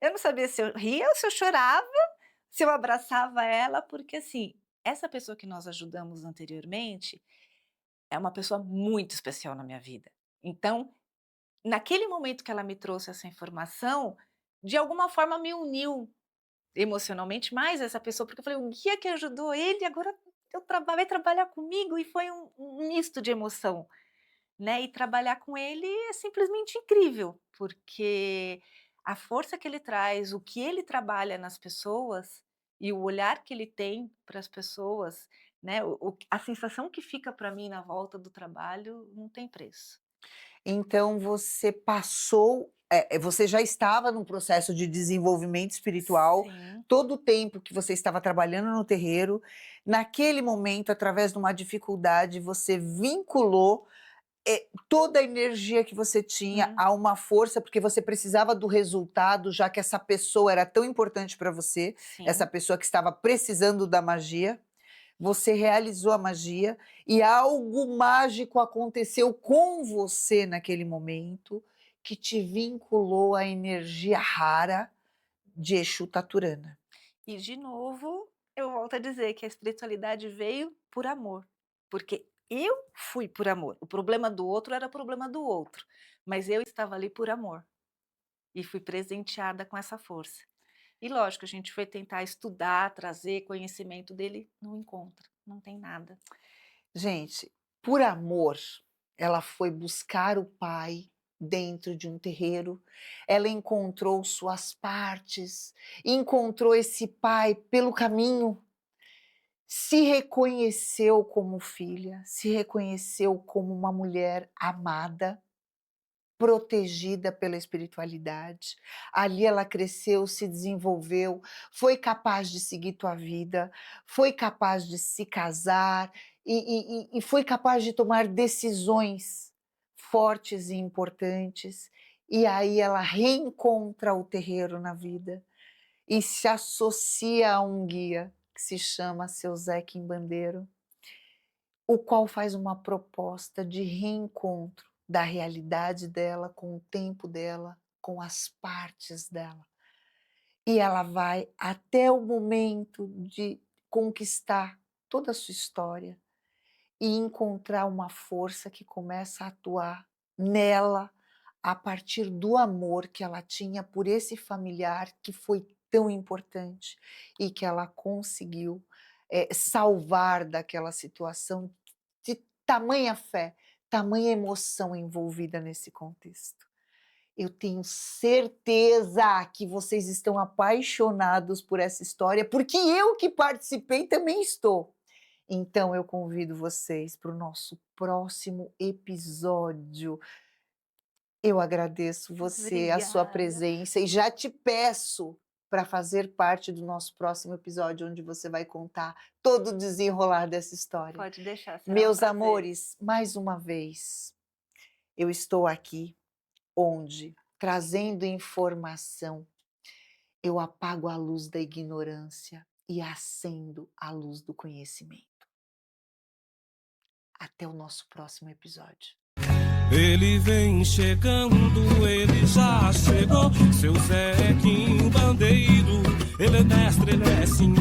Eu não sabia se eu ria ou se eu chorava, se eu abraçava ela, porque assim, essa pessoa que nós ajudamos anteriormente, é uma pessoa muito especial na minha vida. Então, naquele momento que ela me trouxe essa informação, de alguma forma me uniu emocionalmente mais essa pessoa, porque eu falei: "O guia que ajudou ele, agora vai trabalhar comigo", e foi um misto de emoção, né, e trabalhar com ele é simplesmente incrível, porque a força que ele traz, o que ele trabalha nas pessoas e o olhar que ele tem para as pessoas, né, a sensação que fica para mim na volta do trabalho não tem preço. Então você passou você já estava num processo de desenvolvimento espiritual, Sim. todo o tempo que você estava trabalhando no terreiro, naquele momento, através de uma dificuldade, você vinculou toda a energia que você tinha Hum, a uma força, porque você precisava do resultado, já que essa pessoa era tão importante para você, essa sim. pessoa que estava precisando da magia. Você realizou a magia e algo mágico aconteceu com você naquele momento que te vinculou à energia rara de Exu Taturana. E de novo, eu volto a dizer que a espiritualidade veio por amor, porque eu fui por amor. O problema do outro era o problema do outro, mas eu estava ali por amor e fui presenteada com essa força. E lógico, a gente foi tentar estudar, trazer conhecimento dele, não encontra, não tem nada. Gente, por amor, ela foi buscar o pai dentro de um terreiro, ela encontrou suas partes, encontrou esse pai pelo caminho, se reconheceu como filha, se reconheceu como uma mulher amada, protegida pela espiritualidade. Ali ela cresceu, se desenvolveu, foi capaz de seguir tua vida, foi capaz de se casar e foi capaz de tomar decisões fortes e importantes. E aí ela reencontra o terreiro na vida e se associa a um guia que se chama Seu Zé Quimbandeiro, o qual faz uma proposta de reencontro da realidade dela, com o tempo dela, com as partes dela. E ela vai até o momento de conquistar toda a sua história e encontrar uma força que começa a atuar nela a partir do amor que ela tinha por esse familiar que foi tão importante e que ela conseguiu salvar daquela situação de tamanha fé, tamanha emoção envolvida nesse contexto. Eu tenho certeza que vocês estão apaixonados por essa história, porque eu que participei também estou. Então eu convido vocês para o nosso próximo episódio. Eu agradeço você, a sua Obrigada. presença e já te peço para fazer parte do nosso próximo episódio, onde você vai contar todo o desenrolar dessa história. Pode deixar, será um Meus prazer. amores, mais uma vez, eu estou aqui onde, trazendo informação, eu apago a luz da ignorância e acendo a luz do conhecimento. Até o nosso próximo episódio. Ele vem chegando, ele já chegou. Seu Zé Quimbandeiro, ele é mestre, ele é senhor.